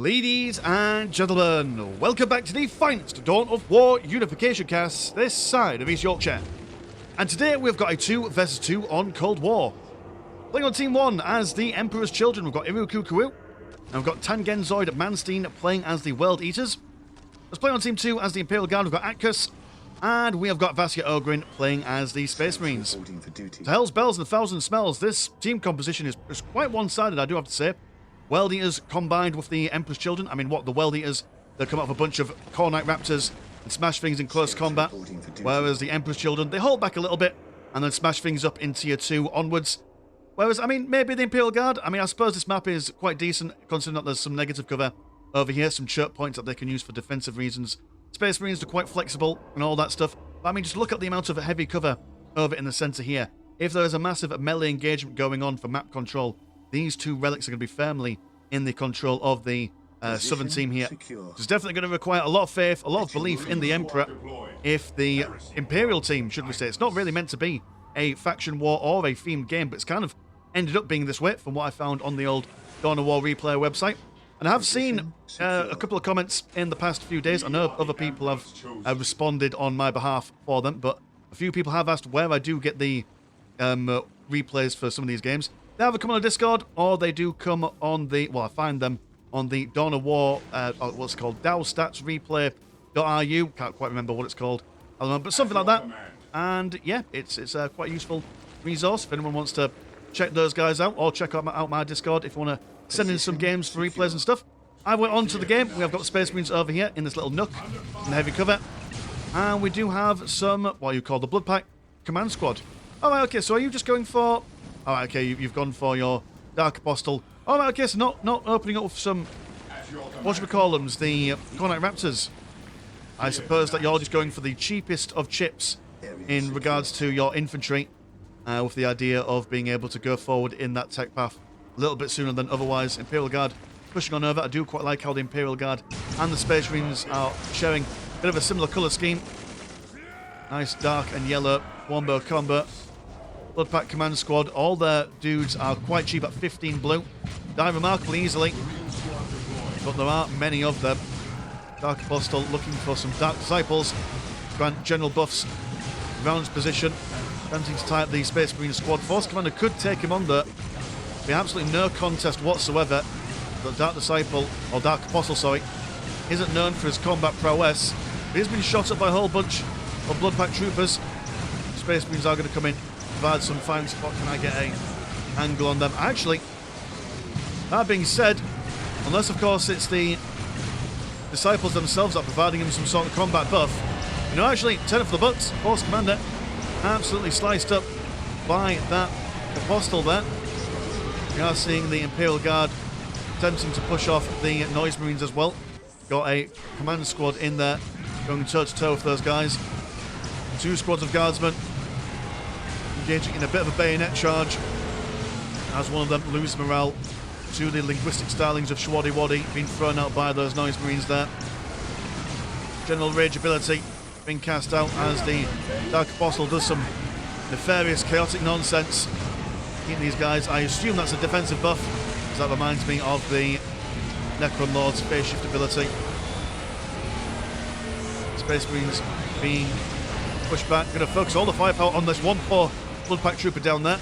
Ladies and gentlemen, welcome back to the finest Dawn of War Unification cast this side of East Yorkshire. And today we've got a 2 versus 2 on Cold War. Playing on Team 1 as the Emperor's Children, we've got Irukukuwu, and we've got Tangenzoid Manstein playing as the World Eaters. Let's play on Team 2 as the Imperial Guard, we've got Atkus, and we have got Vasya Ogrin playing as the Space Marines. To hell's bells and a thousand smells, this team composition is quite one-sided, I do have to say. World Eaters combined with the Emperor's Children. I mean, what, the World Eaters, they'll come up with a bunch of Core Knight Raptors and smash things in close combat, whereas the Emperor's Children, they hold back a little bit and then smash things up in Tier 2 onwards. Whereas, I mean, maybe the Imperial Guard, I mean, I suppose this map is quite decent, considering that there's some negative cover over here, some choke points that they can use for defensive reasons. Space Marines are quite flexible and all that stuff. But, I mean, just look at the amount of heavy cover over in the centre here. If there is a massive melee engagement going on for map control, these two relics are going to be firmly in the control of the southern team here. It's definitely going to require a lot of faith, a lot of belief in the Emperor if the Imperial team, should we say. It's not really meant to be a faction war or a themed game, but it's kind of ended up being this way from what I found on the old Dawn of War replayer website. And I have seen a couple of comments in the past few days. I know other people have responded on my behalf for them, but a few people have asked where I do get the replays for some of these games. They either come on a Discord, or they do come on the, well, I find them on the Dawn of War, what's it called, dowstatsreplay.ru, can't quite remember what it's called, but something like that. And yeah, it's quite a useful resource if anyone wants to check those guys out, or check out my Discord if you want to send in some games for replays and stuff. I went on to the game. We have got Space Marines over here in this little nook in the heavy cover. And we do have some, what you call the Blood Pack Command Squad. Alright, okay, so are you just going for... Alright, okay, you've gone for your Dark Apostle. Alright, okay, so not opening up with some... What should we call them? The Core Knight Raptors. I suppose that you're just going for the cheapest of chips in regards to your infantry, with the idea of being able to go forward in that tech path a little bit sooner than otherwise. Imperial Guard pushing on over. I do quite like how the Imperial Guard and the Space Marines are sharing a bit of a similar colour scheme. Nice dark and yellow wombo combo. Blood Pack Command Squad, all their dudes are quite cheap at 15 blue. Die remarkably easily, but there aren't many of them. Dark Apostle looking for some Dark Disciples. Grant general buffs around his position. Attempting to tie up the Space Marine squad. Force Commander could take him on there. Be absolutely no contest whatsoever. The Dark Disciple, or Dark Apostle, sorry, isn't known for his combat prowess. But he's been shot up by a whole bunch of Blood Pack troopers. Space Marines are going to come in, provide some firing support. Can I get an angle on them? Actually, that being said, unless of course it's the Disciples themselves that are providing him some sort of combat buff. You know, actually, turn it for the Bucks. Force Commander absolutely sliced up by that Apostle there. We are seeing the Imperial Guard attempting to push off the Noise Marines as well. Got a command squad in there, going toe-to-toe with those guys. 2 squads of guardsmen engaging in a bit of a bayonet charge, as one of them loses morale to the linguistic stylings of Shwaddy Waddy, being thrown out by those Noise Marines there. General Rage ability being cast out as the Dark Apostle does some nefarious, chaotic nonsense. Keeping these guys, I assume that's a defensive buff, because that reminds me of the Necron Lord's phase shift ability. Space Marines being pushed back. Going to focus all the firepower on this one poor Blood Pack Trooper down there.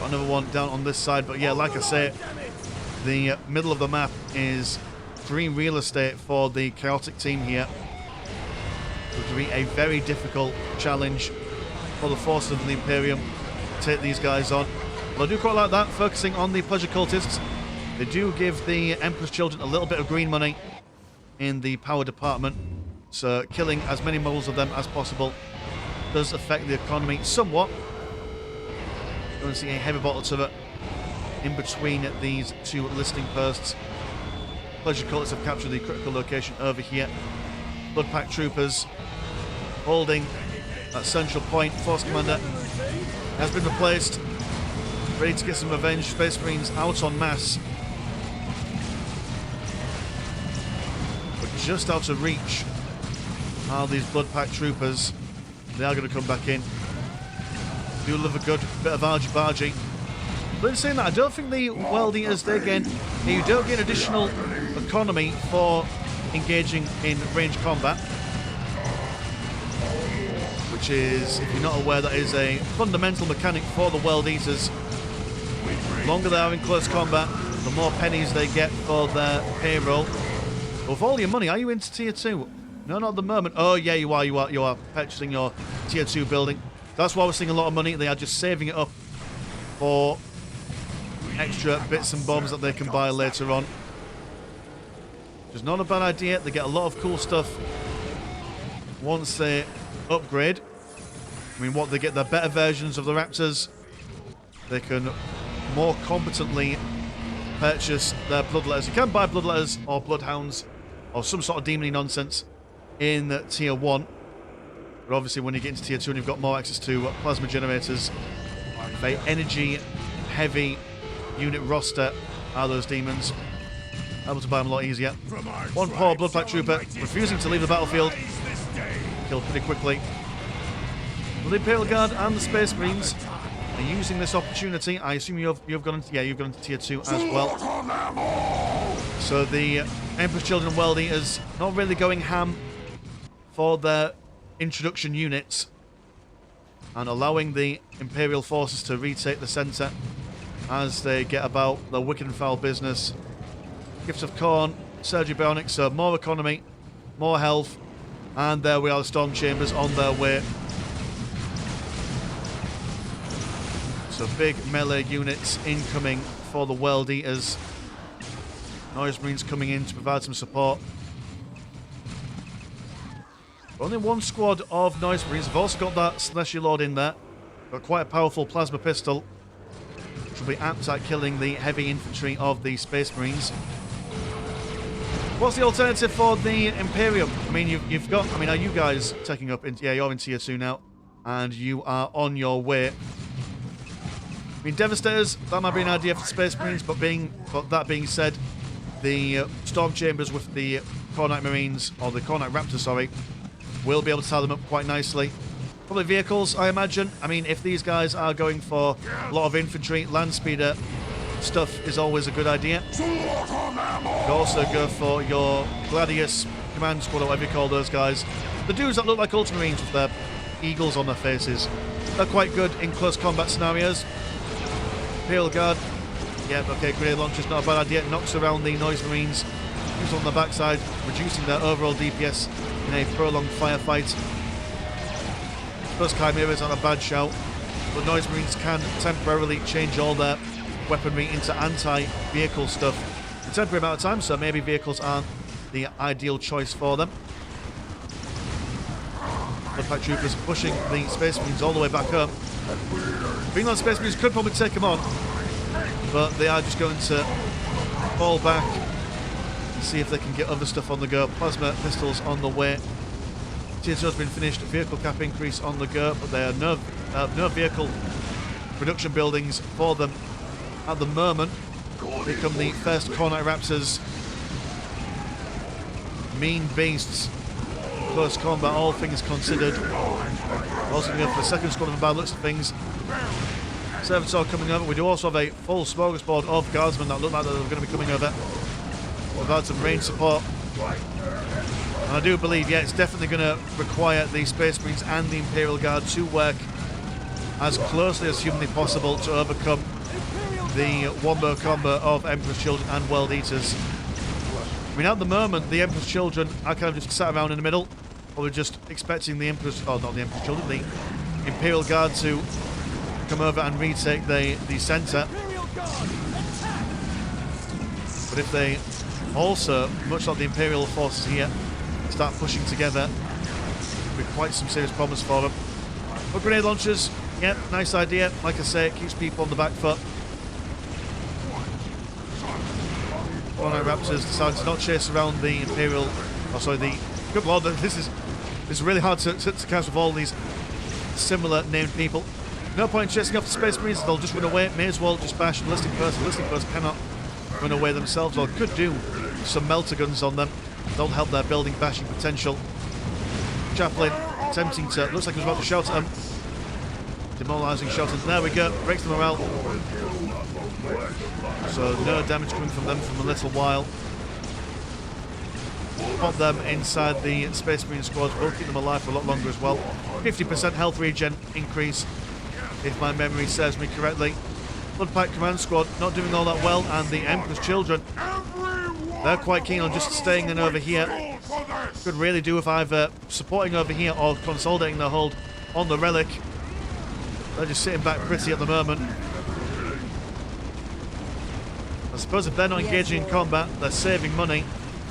Got another one down on this side, but yeah, like I say, the middle of the map is free real estate for the chaotic team here. It will be a very difficult challenge for the forces of the Imperium to take these guys on. But I do quite like that, focusing on the pleasure cultists. They do give the Emperor's Children a little bit of green money in the power department, so killing as many models of them as possible does affect the economy somewhat. You're going to see a heavy bottle turret in between these 2 listing posts. Pleasure cultists have captured the critical location over here. Blood Pack troopers holding that central point. Force Commander has been replaced, ready to get some revenge. Space Marines out en masse, but just out of reach are these Blood Pack troopers. They are going to come back in. Do love a good bit of argy-bargy. But in saying that, I don't think the World Eaters, they gain... You don't get additional economy for engaging in range combat, which is, if you're not aware, that is a fundamental mechanic for the World Eaters. The longer they are in close combat, the more pennies they get for their payroll. But with all your money, are you into tier 2? No, not at the moment. Oh yeah, you are purchasing your tier 2 building. That's why we're seeing a lot of money. They are just saving it up for extra bits and bombs that they can buy later on. Which is not a bad idea. They get a lot of cool stuff once they upgrade. I mean, what they get, the better versions of the Raptors. They can more competently purchase their bloodletters. You can buy bloodletters or bloodhounds or some sort of demony nonsense in tier 1. But obviously when you get into tier 2 and you've got more access to plasma generators, very energy heavy unit roster are those demons. Able to buy them a lot easier. One poor Bloodpack Trooper refusing to leave the battlefield. Killed pretty quickly. Well, the Imperial Guard and the Space Marines are using this opportunity. I assume you've gone into tier 2 as well. So the Emperor's Children and World Eaters not really going ham for their introduction units and allowing the Imperial forces to retake the centre as they get about their wicked and foul business. Gifts of Corn, Surgery Bionics, so more economy, more health, and there we are, the Storm Chambers on their way. So big melee units incoming for the World Eaters. Noise Marines coming in to provide some support. Only one squad of Noise Marines. They've also got that Celestial Lord in there. Got quite a powerful plasma pistol, which will be apt at killing the heavy infantry of the Space Marines. What's the alternative for the Imperium? I mean, you've got... I mean, are you guys taking up... Yeah, you're in tier 2 now. And you are on your way. I mean, Devastators, that might be an idea for the Space Marines, but that being said, the Storm Chambers with the Cornite Marines, or the Cornite Raptors, sorry, will be able to tie them up quite nicely. Probably vehicles, I imagine. I mean, if these guys are going for a lot of infantry, land speeder stuff is always a good idea. You could also go for your Gladius Command Squad, or whatever you call those guys. The dudes that look like Ultramarines with their eagles on their faces. They're quite good in close combat scenarios. Imperial Guard. Yeah, okay, grenade launcher's not a bad idea. Knocks around the Noise Marines. Who's on the backside, reducing their overall DPS in a prolonged firefight. Plus Chimeras aren't a bad shout, but Noise Marines can temporarily change all their weaponry into anti-vehicle stuff for a temporary amount of time, so maybe vehicles aren't the ideal choice for them. Bloodpack Troopers pushing the Space Marines all the way back home. Greenland Space Marines could probably take them on, but they are just going to fall back and see if they can get other stuff on the go. Plasma pistols on the way. Tier 2 has been finished. Vehicle cap increase on the go, but there are no vehicle production buildings for them at the moment. Here come the first Cornite Raptors. Mean beasts. Close combat, all things considered. Also going to go for the second squad of the bad looks of things. Servitor coming over. We do also have a full smorgasbord of guardsmen that look like they're going to be coming over. We've had some range support. And I do believe, yeah, it's definitely going to require the Space Marines and the Imperial Guard to work as closely as humanly possible to overcome the wombo combo of Emperor's Children and World Eaters. I mean, at the moment, the Emperor's Children are kind of just sat around in the middle, probably just expecting the Emperor's... Oh, not the Emperor's Children, the Imperial Guard to come over and retake the centre. But if they also, much like the Imperial forces here, start pushing together, it'll be quite some serious problems for them. But grenade launchers, yeah, nice idea. Like I say, it keeps people on the back foot. Cornite Raptors decided to not chase around the Imperial... Oh, sorry, the... Good lord, this is really hard to catch with all these similar named people. No point in chasing off the Space Marines, they'll just run away. May as well just bash Ballistic Burst. Ballistic Burst cannot run away themselves, or could do some melter guns on them. Don't help their building bashing potential. Chaplain attempting to... Looks like he was about to shout at them. Demoralising shot. There we go. Breaks the morale. So no damage coming from them for a little while. pop them inside the Space Marine squads. Will keep them alive for a lot longer as well. 50% health regen increase, if my memory serves me correctly. Bloodpack Command Squad not doing all that well, and the Emperor's Children, they're quite keen on just staying in over here. Could really do with either supporting over here or consolidating their hold on the relic. They're just sitting back pretty at the moment. I suppose if they're not engaging in combat, they're saving money.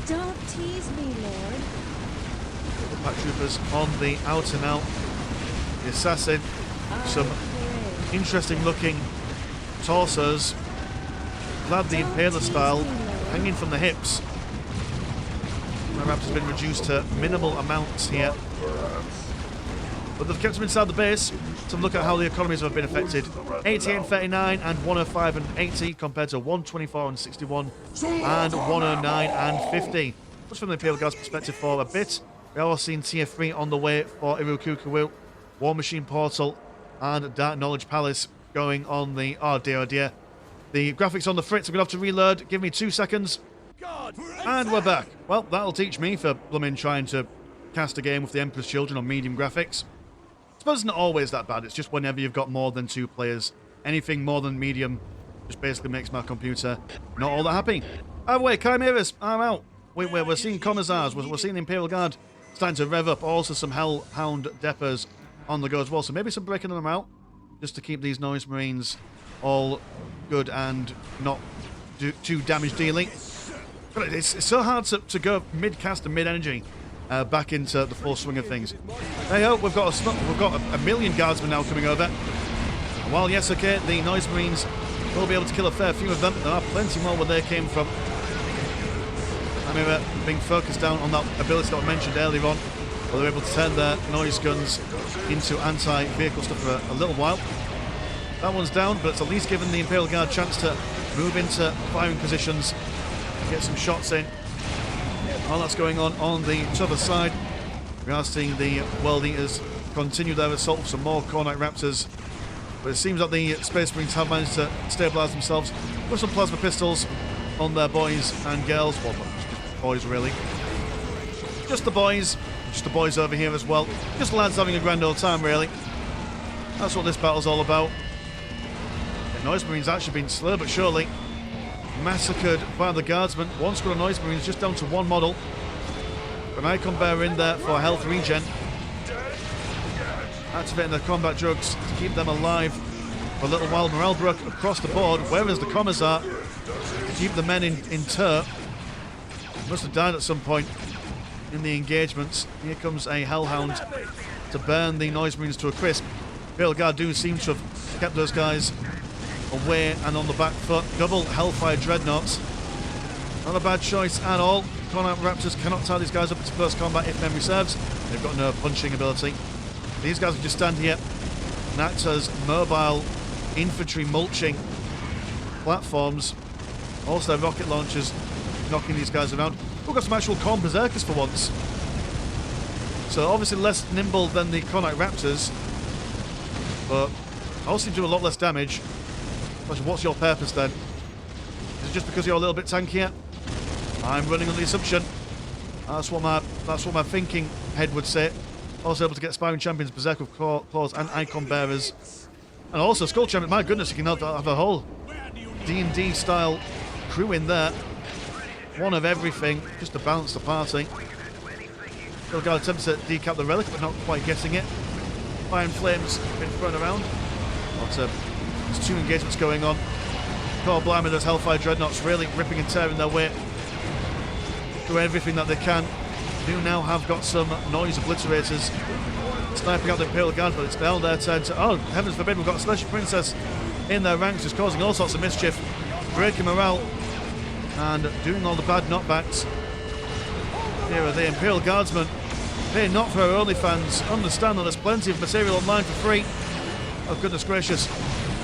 Don't tease me, Lord. Pack troopers on the out and out. The assassin, some interesting looking torsos, clad the Imperial style, hanging from the hips. My Raptor's been reduced to minimal amounts here, but they've kept them inside the base. So look at how the economies have been affected. 88 and 39 and 105 and 80 compared to 124 and 61 and 109 and 50. Just from the Imperial Guard's perspective for a bit. We are seeing tier 3 on the way for Irukukuwu, War Machine Portal and Dark Knowledge Palace going on the... Oh dear. The graphics on the fritz. I'm going to have to reload. Give me 2 seconds. And we're back. Well, that'll teach me for blooming trying to cast a game with the Emperor's Children on medium graphics. I suppose it's not always that bad. It's just whenever you've got more than 2 players. Anything more than medium just basically makes my computer not all that happy. Oh wait, Chimeras, I'm out. We're seeing Commissars. We're seeing the Imperial Guard starting to rev up. Also some Hellhound Deppers on the go as well. So maybe some breaking them out just to keep these Noise Marines all good and not too damage dealing. But it's so hard to go mid-cast and mid-energy back into the full swing of things. Hey ho, we've got a million guardsmen now coming over. And while yes, okay, the Noise Marines will be able to kill a fair few of them, there are plenty more where they came from. I remember being focused down on that ability that I mentioned earlier on, where they're able to turn their noise guns into anti-vehicle stuff for a little while. That one's down, but it's at least given the Imperial Guard a chance to move into firing positions, get some shots in. While that's going on the other side, we are seeing the World Eaters continue their assault with some more Cornite Raptors. But it seems that the Space Marines have managed to stabilise themselves with some plasma pistols on their boys and girls. Well, just boys really. Just the boys over here as well. Just lads having a grand old time really. That's what this battle's all about. The Noise Marines actually been slow but surely massacred by the Guardsmen. One squad of Noise Marines just down to one model. An Icon Bearer in there for health regen. Activating their combat drugs to keep them alive for a little while. Morale broke across the board. Where is the Commissar to keep the men in tow? Must have died at some point in the engagements. Here comes a Hellhound to burn the Noise Marines to a crisp. Imperial Guard do seem to have kept those guys away and on the back foot. Double Hellfire Dreadnoughts. Not a bad choice at all. Cornite Raptors cannot tie these guys up into close combat if memory serves. They've got no punching ability. These guys can just stand here and act as mobile infantry mulching platforms. Also rocket launchers knocking these guys around. We've got some actual Corn Berserkers for once. So obviously less nimble than the Cornite Raptors, but also seem to do a lot less damage. What's your purpose then? Is it just because you're a little bit tankier? I'm running on the assumption. That's what my thinking head would say. Also able to get Aspiring Champions, Berserker with Claws and Icon Bearers. And also Skull Champion. My goodness, you can have a whole D&D style crew in there. One of everything, just to balance the party. Still got attempts to decap the relic, but not quite getting it. Fire and Flames been thrown around. There's 2 engagements going on. Core Blimey, those Hellfire Dreadnoughts really ripping and tearing their way through everything that they can. Do now have got some Noise Obliterators sniping out the Imperial Guard, but it's now their turn to... Oh, heavens forbid, we've got a Celestial Princess in their ranks, just causing all sorts of mischief, breaking morale, and doing all the bad knockbacks. Here are the Imperial Guardsmen. They're not for our OnlyFans. Understand that there's plenty of material online for free. Oh, goodness gracious.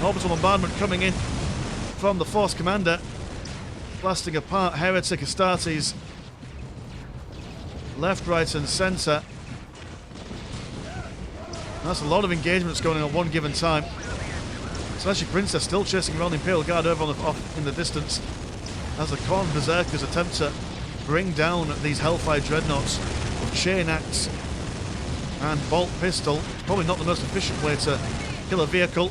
Orbital bombardment coming in from the Force Commander, blasting apart Heretic Astartes left, right and centre. That's a lot of engagements going on at one given time. Celestial Princess still chasing around the Imperial Guard over off in the distance as the Corn Berserkers attempt to bring down these Hellfire Dreadnoughts with chain axe and bolt pistol. Probably not the most efficient way to kill a vehicle.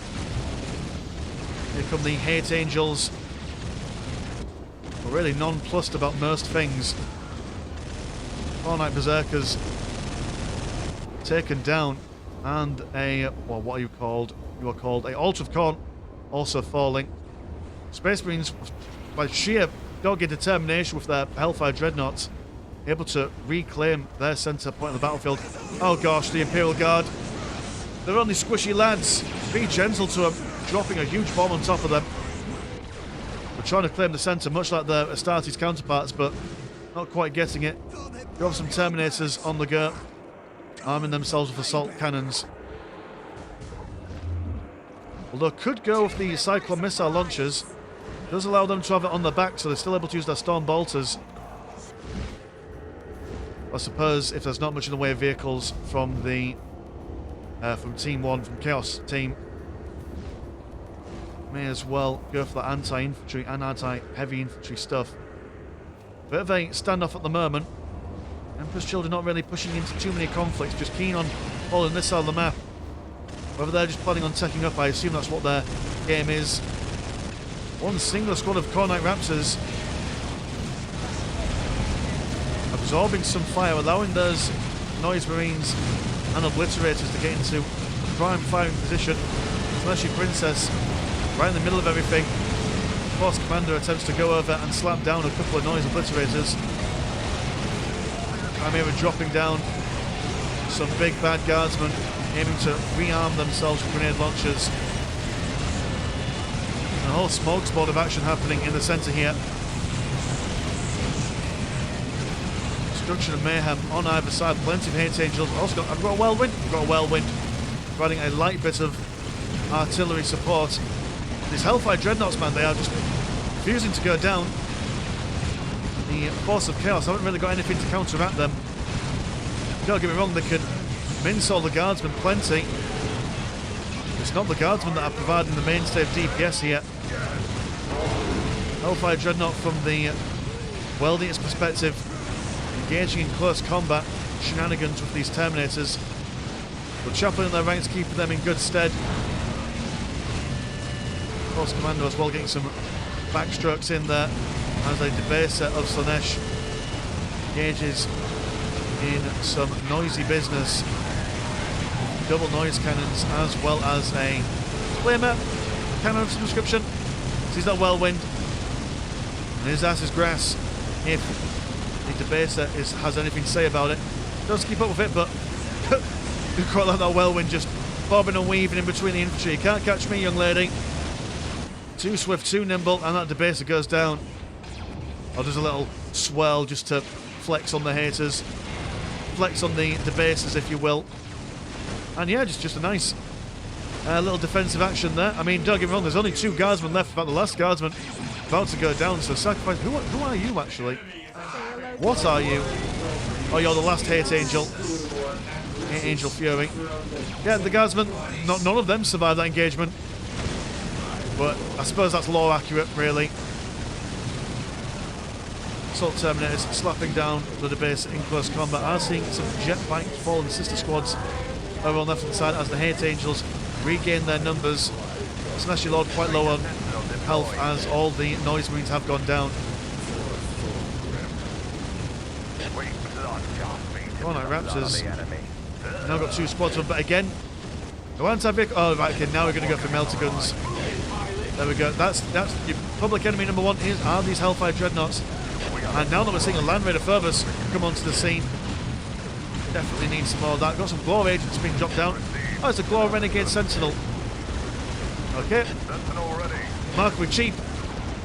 Here come the Hate Angels. We're really nonplussed about most things. Four Knight Berserkers taken down, and a, well, what are you called? You are called a Altar of Khorne, also falling. Space Marines, by sheer dogged determination with their Hellfire Dreadnoughts, able to reclaim their centre point of the battlefield. Oh gosh, the Imperial Guard. They're only squishy lads. Be gentle to them, dropping a huge bomb on top of them. We're trying to claim the centre, much like their Astartes counterparts, but not quite getting it. We have some Terminators on the go, arming themselves with assault cannons. Although could go with the Cyclone missile launchers. Does allow them to have it on their back, so they're still able to use their Storm Bolters. I suppose if there's not much in the way of vehicles from the from Team 1, from Chaos Team, may as well go for the anti-infantry and anti-heavy infantry stuff. Bit of a standoff at the moment. Emperor's Children not really pushing into too many conflicts, just keen on following this side of the map. Whether they're just planning on taking up, I assume that's what their game is. One single squad of Khorne Knight Raptors absorbing some fire, allowing those Noise Marines and Obliterators to get into prime firing position. Fleshy Princess right in the middle of everything. Force Commander attempts to go over and slap down a couple of Noise Obliterators. Chimera dropping down some big bad guardsmen, aiming to rearm themselves with grenade launchers. A whole smorgasbord of action happening in the centre here. Destruction and mayhem on either side. Plenty of Hate Angels. Also I've got a Whirlwind. I've got a Whirlwind. Providing a light bit of artillery support. These Hellfire Dreadnoughts, man, they are just refusing to go down. The Force of Chaos haven't really got anything to counteract them. Don't get me wrong, they could mince all the guardsmen plenty. It's not the guardsmen that are providing the mainstay of DPS here. Hellfire Dreadnought from the Welding's perspective, engaging in close combat shenanigans with these Terminators, but chaplain in their ranks, keeping them in good stead. Force Commando as well, getting some backstrokes in there as a debaser of Slaanesh engages in some noisy business. Double noise cannons as well as a flamer cannon of some description. Sees that Whirlwind, and his ass is grass if the debaser has anything to say about it. Does keep up with it, but you quite like that Whirlwind just bobbing and weaving in between the infantry. You can't catch me, young lady. Too swift, too nimble, and that debaser goes down. Or does a little swirl just to flex on the haters, flex on the debasers, if you will. And yeah, just a nice little defensive action there. I mean, don't get me wrong, there's only 2 guardsmen left, about the last guardsman about to go down, so sacrifice. Who are you, actually? What are you? Oh, you're the last Hate Angel. Hate Angel Fury. Yeah, the guardsmen, none of them survived that engagement. But I suppose that's lore accurate, really. Assault Terminators slapping down the debaser in close combat. I'm seeing some jetbike fallen sister squads over on the left-hand side as the Hate Angels regain their numbers. Slaanesh Lord quite low on health as all the Noise Marines have gone down. Khorne Knight Raptors now got 2 squads of them, but again, no anti-vehicle. Oh, right, okay, now we're going to go for melter guns. There we go. That's your public enemy number 1 are these Hellfire Dreadnoughts. And now that we're seeing a Land Raider Phobos come onto the scene, definitely need some more of that. Got some Glow Agents being dropped down. Oh, it's a Glow Renegade Sentinel. Okay. Remarkably cheap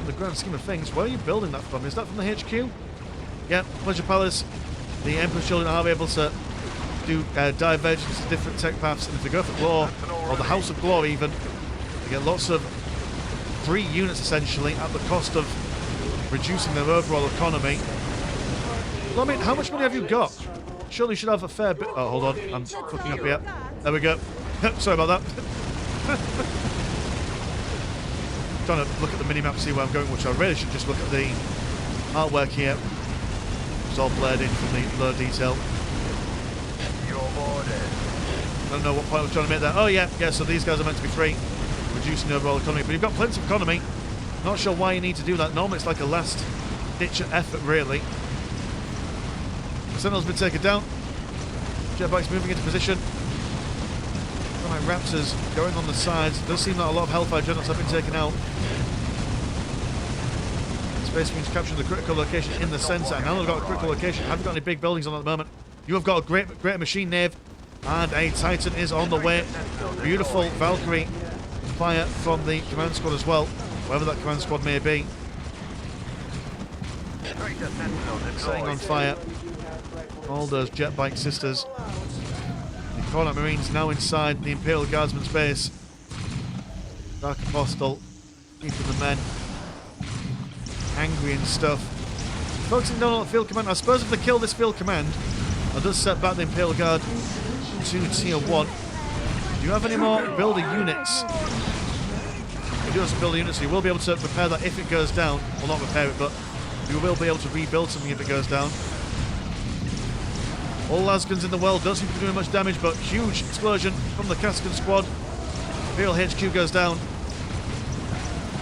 in the grand scheme of things. Where are you building that from? Is that from the HQ? Yeah, Pleasure Palace. The Emperor's Children are able to do divergence to different tech paths, and if they go for Glow, or the House of Glow even, they get lots of free units essentially at the cost of reducing their overall economy. Well, I mean, how much money have you got? Surely you should have a fair bit. Oh, hold on, I'm fucking up here. There we go. Sorry about that. Trying to look at the minimap, see where I'm going, which I really should just look at the artwork here. It's all blurred in from the low detail. Your orders. I don't know what point I was trying to make there. Oh yeah, so these guys are meant to be free, reducing the overall economy. But you've got plenty of economy. Not sure why you need to do that. Normally it's like a last ditch effort, really. Sentinel's been taken down. Jetbike's moving into position. Alright, Raptors going on the sides. It does seem that a lot of Hellfire Dreadnoughts have been taken out. Space Marines capturing the critical location in the centre. And now they've got a critical location. Haven't got any big buildings on at the moment. You have got a great machine nave. And a Titan is on the way. Beautiful Valkyrie fire from the command squad as well. Wherever that command squad may be. Setting on fire all those jet bike sisters. The Chronicles Marines now inside the Imperial Guardsman's base. Dark Apostle keeping the men angry and stuff. Focusing down on the field command. I suppose if they kill this field command, that does set back the Imperial Guard to tier 1. Do you have any more builder units? You do have some builder units, so you will be able to repair that if it goes down. Well, not repair it, but you will be able to rebuild something if it goes down. All Lasguns in the world don't seem to be doing much damage, but huge explosion from the Kaskan squad. Imperial HQ goes down.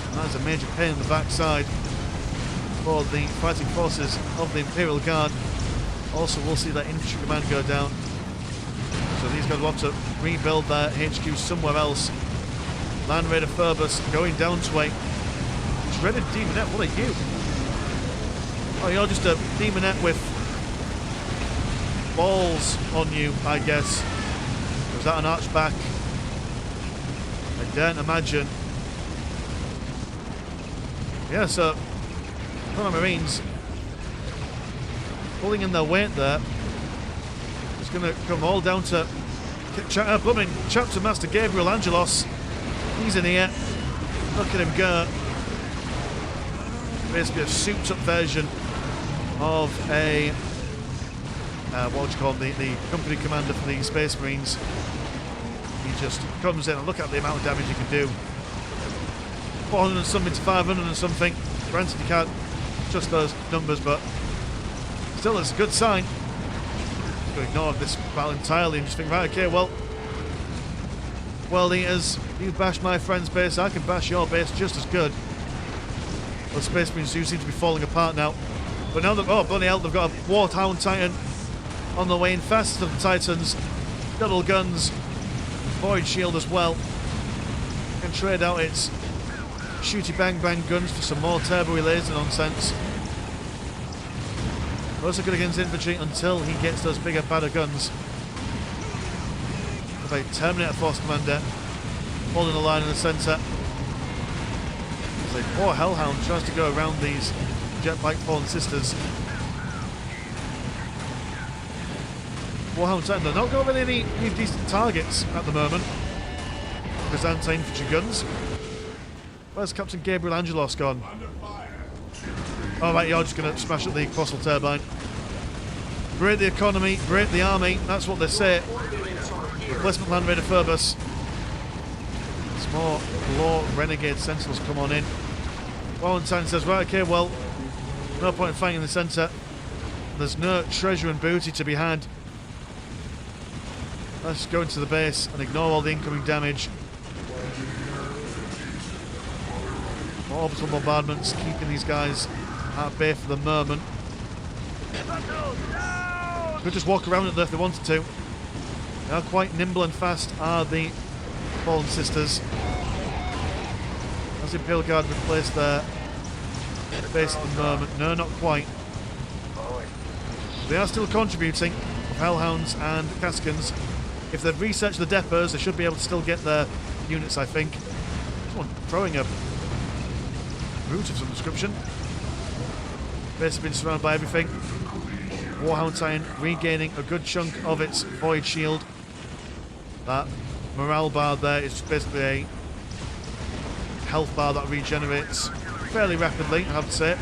And that is a major pain in the backside for the fighting forces of the Imperial Guard. Also, we'll see that infantry command go down. So these guys will have to rebuild their HQ somewhere else. Land Raider Phoebus going down to a dreaded demonette. What are you? Oh, you're just a demonette with balls on you, I guess. Was that an archback? I daren't imagine. Yeah, so Chronicles Marines pulling in their weight there. It's going to come all down to blooming Chapter Master Gabriel Angelos. He's in here. Look at him go. Basically a souped up version of a what would you call him, the company commander for the Space Marines. He just comes in and look at the amount of damage he can do. 400 and something to 500 and something. Granted, you can't trust those numbers, but still, it's a good sign. Just going to ignore this battle entirely and just think, right, okay, well, eaters, you bash my friend's base, I can bash your base just as good. Well, Space Marines do seem to be falling apart now. But now that, oh, bloody hell, they've got a Warhound Titan on the way in, fastest of the Titans. Double guns, Void Shield as well. Can trade out its shooty bang bang guns for some more turbo relays and nonsense. Also good against infantry until he gets those bigger, badder guns. A Terminator Force Commander holding the line in the centre. As a poor Hellhound tries to go around these jetbike fallen sisters. Warhound Titan, they're not got really any decent targets at the moment. There's anti-infantry guns. Where's Captain Gabriel Angelos gone? Alright, you're just going to smash up the Colossal Turbine. Break the economy, break the army, that's what they say. Replacement Land Raider Phoebus. Some more Law Renegade Sentinels come on in. Valentine says, right, okay, well, no point in fighting in the centre. There's no treasure and booty to be had. Let's go into the base and ignore all the incoming damage. More orbital bombardments, keeping these guys at bay for the moment. Could just walk around it though if they wanted to. They are quite nimble and fast, are the Fallen Sisters. Has the Imperial Guard replaced their base at the moment? No, not quite. They are still contributing with Hellhounds and Kaskans. If they've researched the depots, they should be able to still get their units, I think. Someone throwing a root of some description. Base has been surrounded by everything. Warhound Titan regaining a good chunk of its Void Shield. That morale bar there is basically a health bar that regenerates fairly rapidly, I have to say.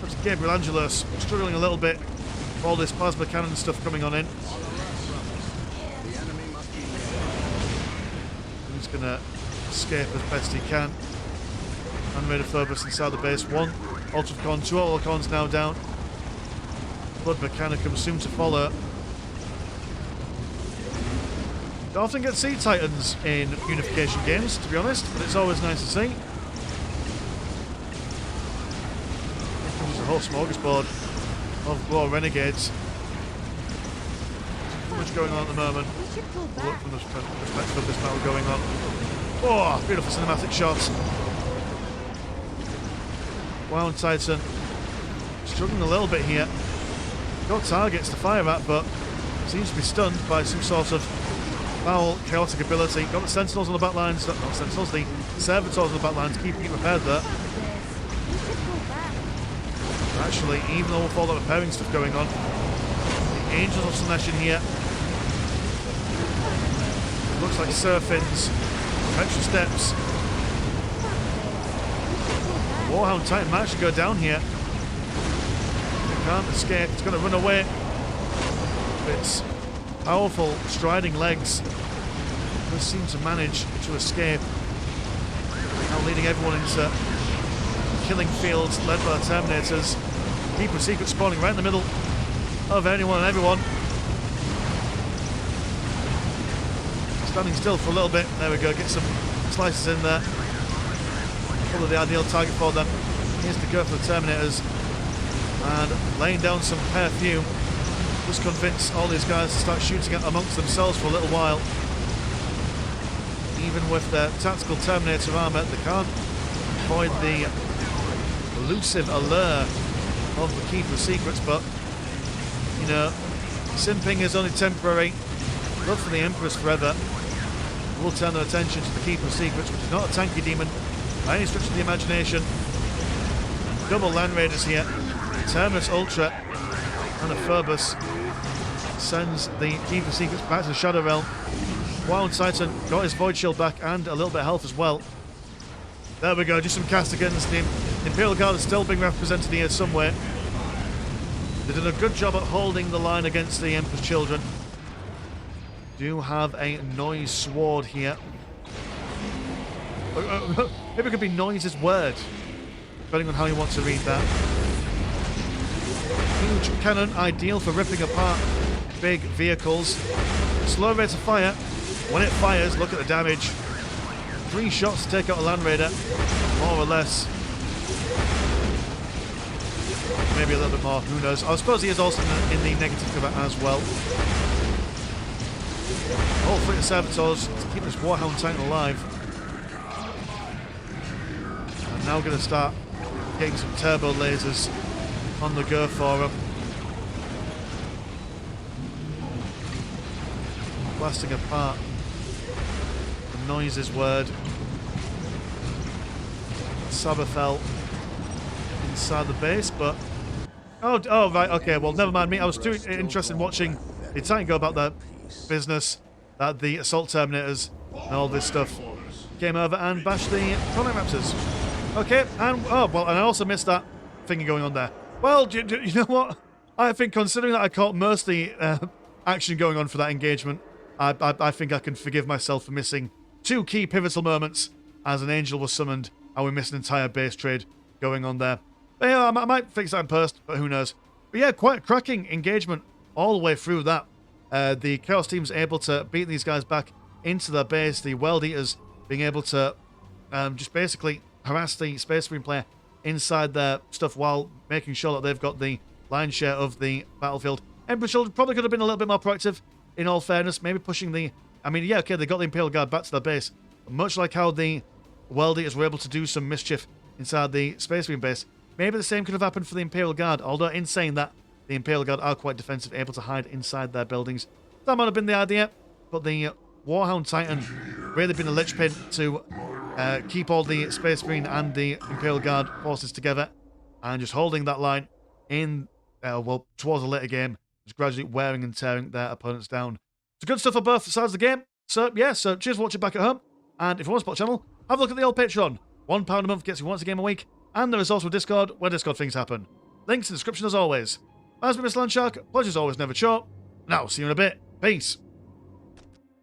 That's Gabriel Angelos struggling a little bit with all this plasma cannon stuff coming on in. He's going to escape as best he can. And Raider Phoebus inside the base. One Ultracon, two Autocons now down. Blood Mechanicum soon to follow. Don't often get Sea Titans in Unification games, to be honest, but it's always nice to see. There's a whole smorgasbord of War Renegades. Too much going on at the moment. We should pull Look back. from the perspective of this battle going on. Oh, beautiful cinematic shots. Wound Titan struggling a little bit here. Got targets to fire at, but seems to be stunned by some sort of foul, chaotic ability. Got the Sentinels on the back lines, not Sentinels, the Servitors on the back lines, keeping it repaired there. We should pull back. Actually, even though with all the repairing stuff going on, the Angels of Slanesh in here. Looks like Serafins, extra steps. Warhound Titan managed to go down here. It can't escape, it's going to run away. Its powerful striding legs does seem to manage to escape. Now leading everyone into killing fields led by the Terminators. Keeper Secret spawning right in the middle of anyone and everyone. Standing still for a little bit. There we go, get some slices in there. Probably the ideal target for them. Here's to go for the Terminators. And laying down some perfume. Just convince all these guys to start shooting at amongst themselves for a little while. Even with their tactical Terminator armor, they can't avoid the elusive allure of the Keeper of Secrets, but, you know, simping is only temporary. Love for the Emperors forever. We'll turn their attention to the Keeper of Secrets, which is not a tanky demon by any stretch of the imagination. Double Land Raiders here. Terminus Ultra and a Phobos sends the Keeper of Secrets back to the Shadow Realm. Wound Titan got his Void Shield back and a little bit of health as well. There we go, just some Castigans. The Imperial Guard is still being represented here somewhere. They did a good job at holding the line against the Emperor's Children. Do have a Noise Sword here. Maybe it could be Noise's Word, depending on how you want to read that. Huge cannon, ideal for ripping apart big vehicles. Slow rate of fire. When it fires, look at the damage. 3 shots to take out a Land Raider, more or less. Maybe a little bit more, who knows. I suppose he is also in the negative cover as well. Whole fleet of Servitors to keep this Warhound Titan alive. And now going to start getting some turbo lasers on the go for him. Blasting apart the Noise's Word. Sabathel inside the base, but oh right, okay, well never mind me. I was too interested in watching the Titan go about their business that the Assault Terminators and all this stuff came over and bashed the Chronicles. Okay, and and I also missed that thing going on there. Well, you know what? I think considering that I caught most of the action going on for that engagement, I think I can forgive myself for missing 2 key pivotal moments as an angel was summoned and we missed an entire base trade going on there. But yeah, I might fix that in post, but who knows. But yeah, quite a cracking engagement all the way through that. The Chaos team's able to beat these guys back into their base. The World Eaters being able to just basically harass the Space Marine player inside their stuff while making sure that they've got the lion's share of the battlefield. Emperor Children probably could have been a little bit more proactive, in all fairness. Maybe pushing the... I mean, yeah, okay, they got the Imperial Guard back to their base. Much like how the World Eaters were able to do some mischief inside the Space Marine base. Maybe the same could have happened for the Imperial Guard, although in saying that, the Imperial Guard are quite defensive, able to hide inside their buildings. That might have been the idea, but the Warhound Titan really been a linchpin to keep all the Space Marine and the Imperial Guard forces together, and just holding that line in, towards the later game, just gradually wearing and tearing their opponents down. It's good stuff on both sides of the game. So, yeah, cheers for watching back at home. And if you want to support the channel, have a look at the old Patreon. £1 a month gets you once a game a week. And there is also a Discord where Discord things happen. Links in the description as always. As been Mr. Landshark, pleasure's always never short. Now, see you in a bit. Peace.